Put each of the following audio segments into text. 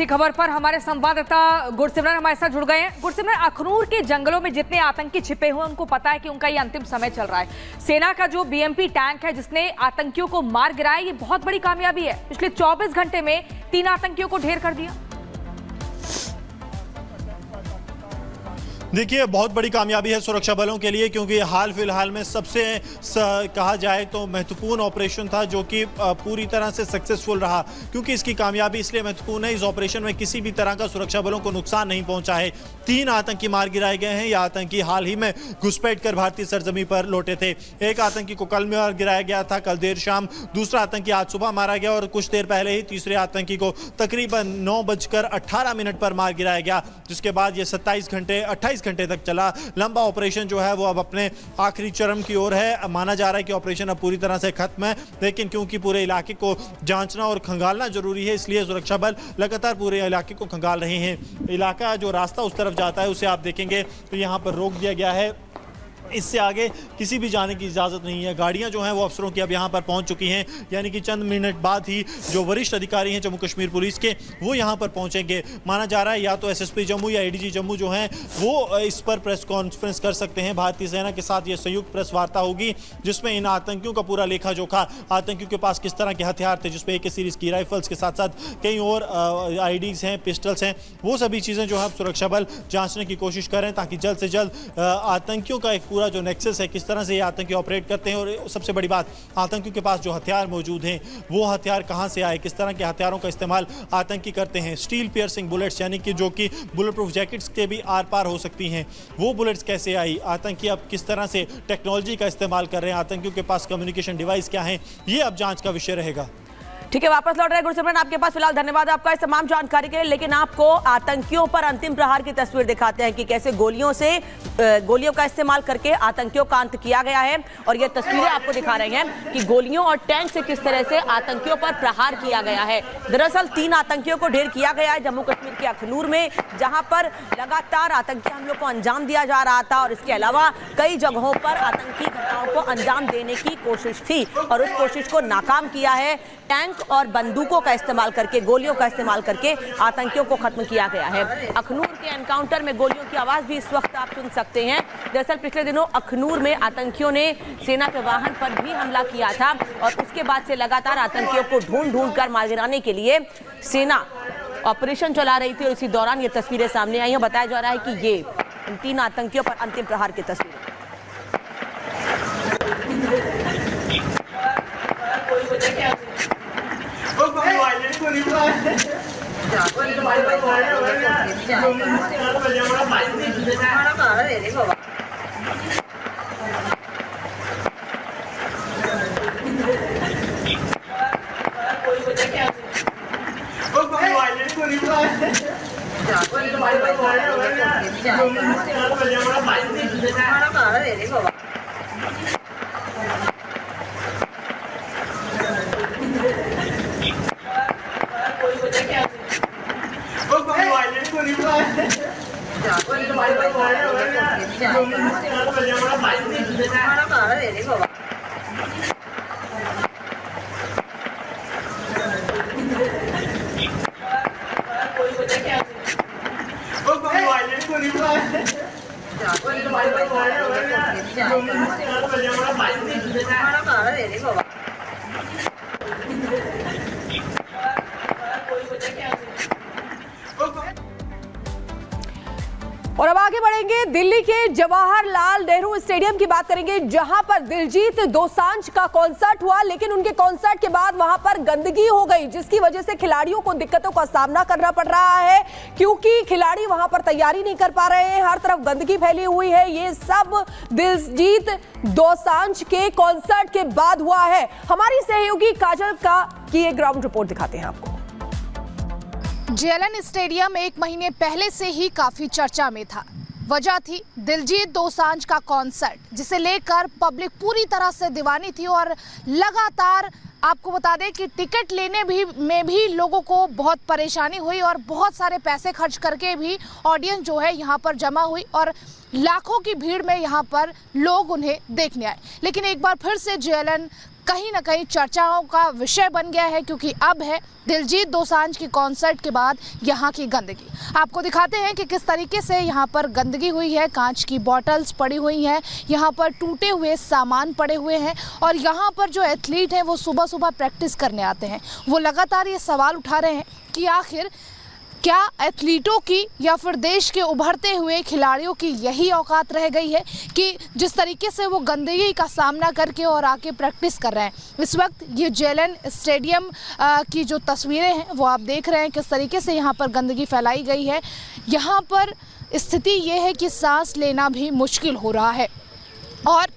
इसी खबर पर हमारे संवाददाता गुरसिमरन हमारे साथ जुड़ गए हैं। गुरसिमरन, अखनूर के जंगलों में जितने आतंकी छिपे हुए हैं उनको पता है कि उनका ये अंतिम समय चल रहा है। सेना का जो बीएमपी टैंक है जिसने आतंकियों को मार गिराया, ये बहुत बड़ी कामयाबी है। पिछले 24 घंटे में 3 आतंकियों को ढेर कर दिया। देखिए, बहुत बड़ी कामयाबी है सुरक्षा बलों के लिए, क्योंकि हाल फिलहाल में सबसे कहा जाए तो महत्वपूर्ण ऑपरेशन था जो कि पूरी तरह से सक्सेसफुल रहा। क्योंकि इसकी कामयाबी इसलिए महत्वपूर्ण है, इस ऑपरेशन में किसी भी तरह का सुरक्षा बलों को नुकसान नहीं पहुंचा है। 3 आतंकी मार गिराए गए हैं। ये आतंकी हाल ही में घुसपैठ कर भारतीय सरजमी पर लौटे थे। एक आतंकी को कल मार गिराया गया था, कल देर शाम। दूसरा आतंकी आज सुबह मारा गया और कुछ देर पहले ही तीसरे आतंकी को तकरीबन 9:18 पर मार गिराया गया, जिसके बाद ये 28 घंटे तक चला। लंबा ऑपरेशन जो है वो अब अपने आखिरी चरम की ओर है। माना जा रहा है कि ऑपरेशन अब पूरी तरह से खत्म है, लेकिन क्योंकि पूरे इलाके को जांचना और खंगालना जरूरी है, इसलिए सुरक्षा बल लगातार पूरे इलाके को खंगाल रहे हैं। इलाका जो रास्ता उस तरफ जाता है उसे आप देखेंगे तो यहाँ पर रोक दिया गया है। इससे आगे किसी भी जाने की इजाज़त नहीं है। गाड़ियां जो हैं वो अफसरों की अब यहाँ पर पहुँच चुकी हैं, यानी कि चंद मिनट बाद ही जो वरिष्ठ अधिकारी हैं जम्मू कश्मीर पुलिस के वो यहाँ पर पहुँचेंगे। माना जा रहा है या तो एसएसपी जम्मू या एडीजी जम्मू जो हैं वो इस पर प्रेस कॉन्फ्रेंस कर सकते हैं। भारतीय सेना के साथ ये संयुक्त प्रेस वार्ता होगी, जिसमें इन आतंकियों का पूरा लेखा जोखा, आतंकियों के पास किस तरह के हथियार थे, जिसमें AK सीरीज़ की राइफल्स के साथ साथ कई और IDs हैं, पिस्टल्स हैं, वो सभी चीज़ें जो है सुरक्षा बल जाँचने की कोशिश करें, ताकि जल्द से जल्द आतंकियों का एक जो नेक्सस है, किस तरह से ये आतंकी ऑपरेट करते हैं, और सबसे बड़ी बात, आतंकियों के पास जो हथियार मौजूद हैं वो हथियार कहां से आए, किस तरह के हथियारों का इस्तेमाल आतंकी करते हैं। स्टील पियर्सिंग बुलेट्स, यानी कि जो कि बुलेट प्रूफ जैकेट्स के भी आर पार हो सकती हैं, वो बुलेट्स कैसे आई, आतंकी अब किस तरह से टेक्नोलॉजी का इस्तेमाल कर रहे हैं, आतंकियों के पास कम्युनिकेशन डिवाइस क्या है, ये अब जांच का विषय रहेगा। ठीक है, वापस लौट रहे हैं गुरसिमरन आपके पास। फिलहाल धन्यवाद आपका इस तमाम जानकारी के लिए। लेकिन आपको आतंकियों पर अंतिम प्रहार की तस्वीर दिखाते हैं कि कैसे गोलियों का इस्तेमाल करके आतंकियों का अंत किया गया है। और ये तस्वीरें आपको दिखा रही हैं कि गोलियों और टैंक से किस तरह से आतंकियों पर प्रहार किया गया है। दरअसल 3 आतंकियों को ढेर किया गया है जम्मू कश्मीर के अखनूर में, जहां पर लगातार आतंकी हमलों को अंजाम दिया जा रहा था। और इसके अलावा कई जगहों पर आतंकी घटनाओं को अंजाम देने की कोशिश थी और उस कोशिश को नाकाम किया है। टैंक और बंदूकों का इस्तेमाल करके, गोलियों का इस्तेमाल करके आतंकियों को खत्म किया गया है। अखनूर के एनकाउंटर में गोलियों की आवाज भी इस वक्त आप सुन सकते हैं। दरअसल पिछले दिनों अखनूर में आतंकियों ने सेना के वाहन पर भी हमला किया था और उसके बाद से लगातार आतंकियों को ढूंढ कर मार गिराने के लिए सेना ऑपरेशन चला रही थी। और इसी दौरान ये तस्वीरें सामने आई हैं। बताया जा रहा है कि ये 3 आतंकियों पर अंतिम प्रहार की तस्वीर। और अब आगे बढ़ेंगे, दिल्ली के जवाहरलाल नेहरू स्टेडियम की बात करेंगे, जहां पर दिलजीत दोसांझ का कॉन्सर्ट हुआ। लेकिन उनके कॉन्सर्ट के बाद वहां पर गंदगी हो गई, जिसकी वजह से खिलाड़ियों को दिक्कतों का सामना करना पड़ रहा है, क्योंकि खिलाड़ी वहां पर तैयारी नहीं कर पा रहे हैं। हर तरफ गंदगी फैली हुई है। ये सब दिलजीत दोसांझ के कॉन्सर्ट के बाद हुआ है। हमारी सहयोगी काजल का की एक ग्राउंड रिपोर्ट दिखाते हैं आपको। जेएलएन स्टेडियम 1 महीने पहले से ही काफी चर्चा में था। वजह थी दिलजीत दोसांझ का कॉन्सर्ट, जिसे लेकर पब्लिक पूरी तरह से दीवानी थी। और लगातार आपको बता दें कि टिकट लेने में भी लोगों को बहुत परेशानी हुई और बहुत सारे पैसे खर्च करके भी ऑडियंस जो है यहाँ पर जमा हुई और लाखों की भीड़ में यहाँ पर लोग उन्हें देखने आए। लेकिन एक बार फिर से जेएलएन कहीं ना कहीं चर्चाओं का विषय बन गया है, क्योंकि अब है दिलजीत दोसांझ की कॉन्सर्ट के बाद यहाँ की गंदगी। आपको दिखाते हैं कि किस तरीके से यहाँ पर गंदगी हुई है। कांच की बॉटल्स पड़ी हुई हैं, यहाँ पर टूटे हुए सामान पड़े हुए हैं, और यहाँ पर जो एथलीट हैं वो सुबह सुबह प्रैक्टिस करने आते हैं। वो लगातार ये सवाल उठा रहे हैं कि आखिर क्या एथलीटों की या फिर देश के उभरते हुए खिलाड़ियों की यही औकात रह गई है कि जिस तरीके से वो गंदगी का सामना करके और आके प्रैक्टिस कर रहे हैं। इस वक्त ये जेएलएन स्टेडियम की जो तस्वीरें हैं वो आप देख रहे हैं किस तरीके से यहाँ पर गंदगी फैलाई गई है। यहाँ पर स्थिति ये है कि सांस लेना भी मुश्किल हो रहा है, और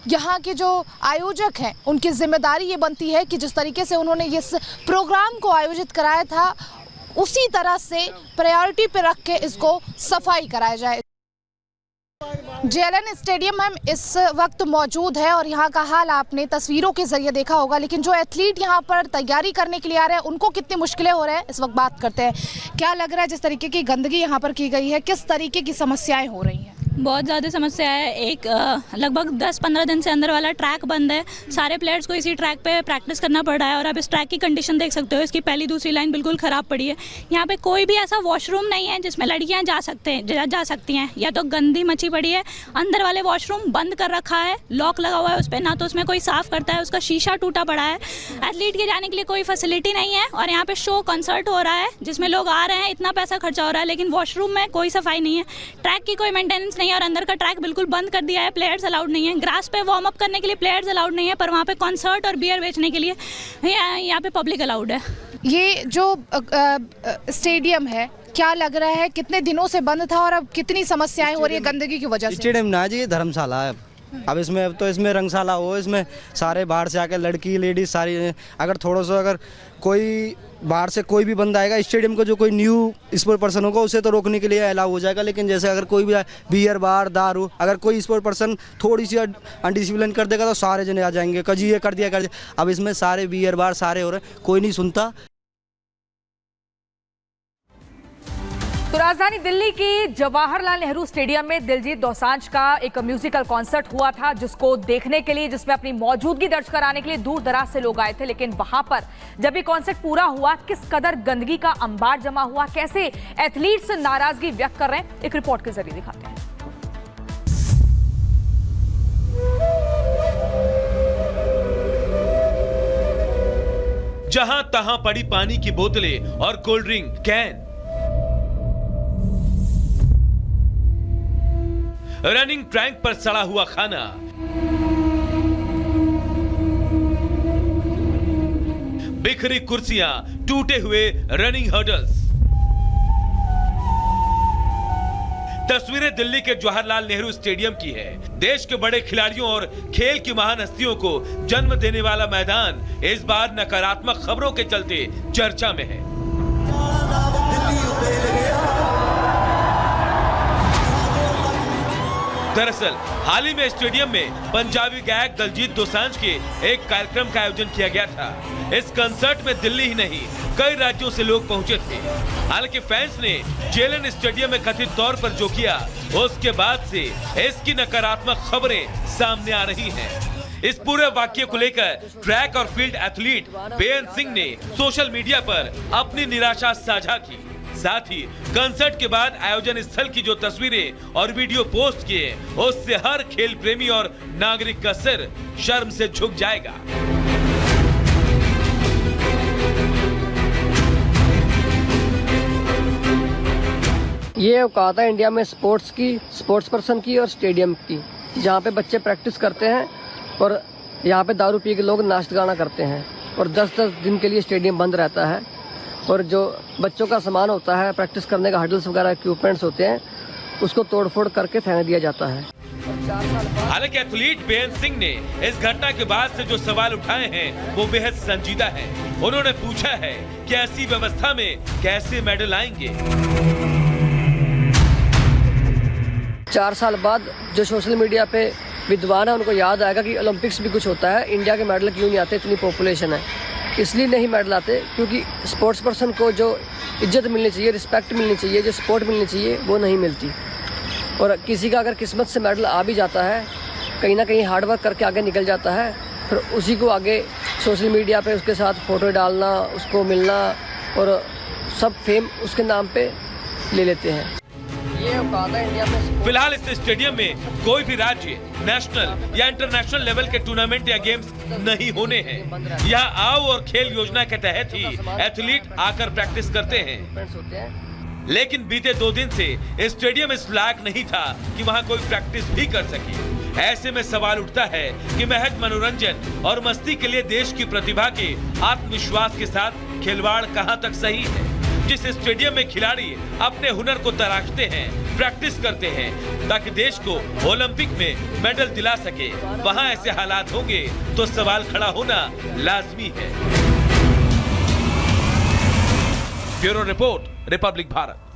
यहाँ के जो आयोजक हैं उनकी जिम्मेदारी ये बनती है कि जिस तरीके से उन्होंने इस प्रोग्राम को आयोजित कराया था उसी तरह से प्रायोरिटी पे रख के इसको सफाई कराया जाए। जेएलएन स्टेडियम हम इस वक्त मौजूद है और यहाँ का हाल आपने तस्वीरों के जरिए देखा होगा, लेकिन जो एथलीट यहाँ पर तैयारी करने के लिए आ रहे हैं उनको कितनी मुश्किलें हो रहे हैं इस वक्त बात करते हैं। क्या लग रहा है जिस तरीके की गंदगी यहाँ पर की गई है, किस तरीके की समस्याएं हो रही हैं? बहुत ज़्यादा समस्या है। एक लगभग 10-15 दिन से अंदर वाला ट्रैक बंद है। सारे प्लेयर्स को इसी ट्रैक पे प्रैक्टिस करना पड़ रहा है, और अब इस ट्रैक की कंडीशन देख सकते हो, इसकी पहली दूसरी लाइन बिल्कुल ख़राब पड़ी है। यहाँ पे कोई भी ऐसा वॉशरूम नहीं है जिसमें लड़कियाँ जा सकती हैं, या तो गंदी मची पड़ी है। अंदर वाले वॉशरूम बंद कर रखा है, लॉक लगा हुआ है उस पर, ना तो उसमें कोई साफ़ करता है, उसका शीशा टूटा पड़ा है। एथलीट के जाने के लिए कोई फैसिलिटी नहीं है, और यहाँ पे शो कंसर्ट हो रहा है जिसमें लोग आ रहे हैं, इतना पैसा खर्चा हो रहा है, लेकिन वॉशरूम में कोई सफाई नहीं है, ट्रैक की कोई मेंटेनेंस नहीं है, और अंदर का ट्रैक बिल्कुल बंद कर दिया है। प्लेयर्स अलाउड नहीं है, ग्रास पे वार्म अप करने के लिए प्लेयर्स अलाउड नहीं है, पर वहाँ पे कॉन्सर्ट और बियर बेचने के लिए यहाँ पे पब्लिक अलाउड है। ये जो स्टेडियम है, क्या लग रहा है कितने दिनों से बंद था और अब कितनी समस्याएं हो रही है गंदगी की वजह से? स्टेडियम ना जी, धर्मशाला है। अब इसमें रंगशाला हो, इसमें सारे बाहर से आके लड़की लेडीज सारी, अगर कोई बाहर से कोई भी बंदा आएगा स्टेडियम को, जो कोई न्यू स्पोर्ट पर्सन होगा उसे तो रोकने के लिए अलाउ हो जाएगा, लेकिन जैसे अगर कोई भी बियर बार दारू, अगर कोई स्पोर्ट पर्सन थोड़ी सी अनडिसिप्लिन कर देगा तो सारे जने आ जाएंगे, कजी ये कर दिया। अब इसमें सारे बियर बार सारे हो रहे हैं, कोई नहीं सुनता। तो राजधानी दिल्ली की जवाहरलाल नेहरू स्टेडियम में दिलजीत दोसांझ का एक म्यूजिकल कॉन्सर्ट हुआ था, जिसको देखने के लिए, जिसमें अपनी मौजूदगी दर्ज कराने के लिए दूर दराज से लोग आए थे। लेकिन वहां पर जब ये कॉन्सर्ट पूरा हुआ, किस कदर गंदगी का अंबार जमा हुआ, कैसे एथलीट्स नाराजगी व्यक्त कर रहे हैं, एक रिपोर्ट के जरिए दिखाते हैं। जहां तहां पड़ी पानी की बोतलें और cold drink can, running track पर सड़ा हुआ खाना, बिखरी कुर्सियां, टूटे हुए रनिंग हर्डल्स। तस्वीरें दिल्ली के जवाहरलाल नेहरू स्टेडियम की है। देश के बड़े खिलाड़ियों और खेल की महान हस्तियों को जन्म देने वाला मैदान इस बार नकारात्मक खबरों के चलते चर्चा में है। दरअसल हाल ही में स्टेडियम में पंजाबी गायक दिलजीत दोसांझ के एक कार्यक्रम का आयोजन किया गया था। इस कंसर्ट में दिल्ली ही नहीं कई राज्यों से लोग पहुंचे थे। हालांकि फैंस ने जेएलएन स्टेडियम में कथित तौर पर जो किया, उसके बाद से इसकी नकारात्मक खबरें सामने आ रही हैं। इस पूरे वाकये को लेकर ट्रैक और फील्ड एथलीट बेअंत सिंह ने सोशल मीडिया पर अपनी निराशा साझा की। साथ ही कंसर्ट के बाद आयोजन स्थल की जो तस्वीरें और वीडियो पोस्ट किए, उससे हर खेल प्रेमी और नागरिक का सिर शर्म से झुक जाएगा। ये औकात है इंडिया में स्पोर्ट्स की, स्पोर्ट्स पर्सन की और स्टेडियम की, जहाँ पे बच्चे प्रैक्टिस करते हैं और यहाँ पे दारू पी के लोग नाच गाना करते हैं, और 10-10 दिन के लिए स्टेडियम बंद रहता है, और जो बच्चों का सामान होता है, प्रैक्टिस करने का हर्डल्स वगैरह इक्विपमेंट्स होते हैं, उसको तोड़फोड़ करके फेंक दिया जाता है। हालांकि एथलीट बेअंत सिंह ने इस घटना के बाद से जो सवाल उठाए हैं वो बेहद संजीदा है। उन्होंने पूछा है कि ऐसी व्यवस्था में कैसे मेडल आएंगे। 4 साल बाद जो सोशल मीडिया पे विद्वान है उनको याद आएगा कि ओलंपिक्स भी कुछ होता है, इंडिया के मेडल क्यों नहीं आते, इतनी पॉपुलेशन है, इसलिए नहीं मेडल आते, क्योंकि स्पोर्ट्स पर्सन को जो इज्जत मिलनी चाहिए, रिस्पेक्ट मिलनी चाहिए, जो सपोर्ट मिलनी चाहिए, वो नहीं मिलती। और किसी का अगर किस्मत से मेडल आ भी जाता है, कहीं ना कहीं हार्ड वर्क करके आगे निकल जाता है, फिर उसी को आगे सोशल मीडिया पे उसके साथ फ़ोटो डालना, उसको मिलना और सब फेम उसके नाम पे ले लेते हैं। ये औकात है इंडिया में। फिलहाल इस स्टेडियम में कोई भी राज्य, नेशनल या इंटरनेशनल लेवल के टूर्नामेंट या गेम्स नहीं होने हैं। यहाँ आओ और खेल योजना के तहत ही एथलीट आकर प्रैक्टिस करते हैं। लेकिन बीते 2 दिन से स्टेडियम इस लायक नहीं था कि वहाँ कोई प्रैक्टिस भी कर सके। ऐसे में सवाल उठता है कि महज मनोरंजन और मस्ती के लिए देश की प्रतिभा के आत्मविश्वास के साथ खिलवाड़ कहाँ तक सही है। जिस स्टेडियम में खिलाड़ी अपने हुनर को तराशते हैं, प्रैक्टिस करते हैं ताकि देश को ओलंपिक में मेडल दिला सके, वहां ऐसे हालात होंगे तो सवाल खड़ा होना लाजमी है। Bureau report, Republic Bharat.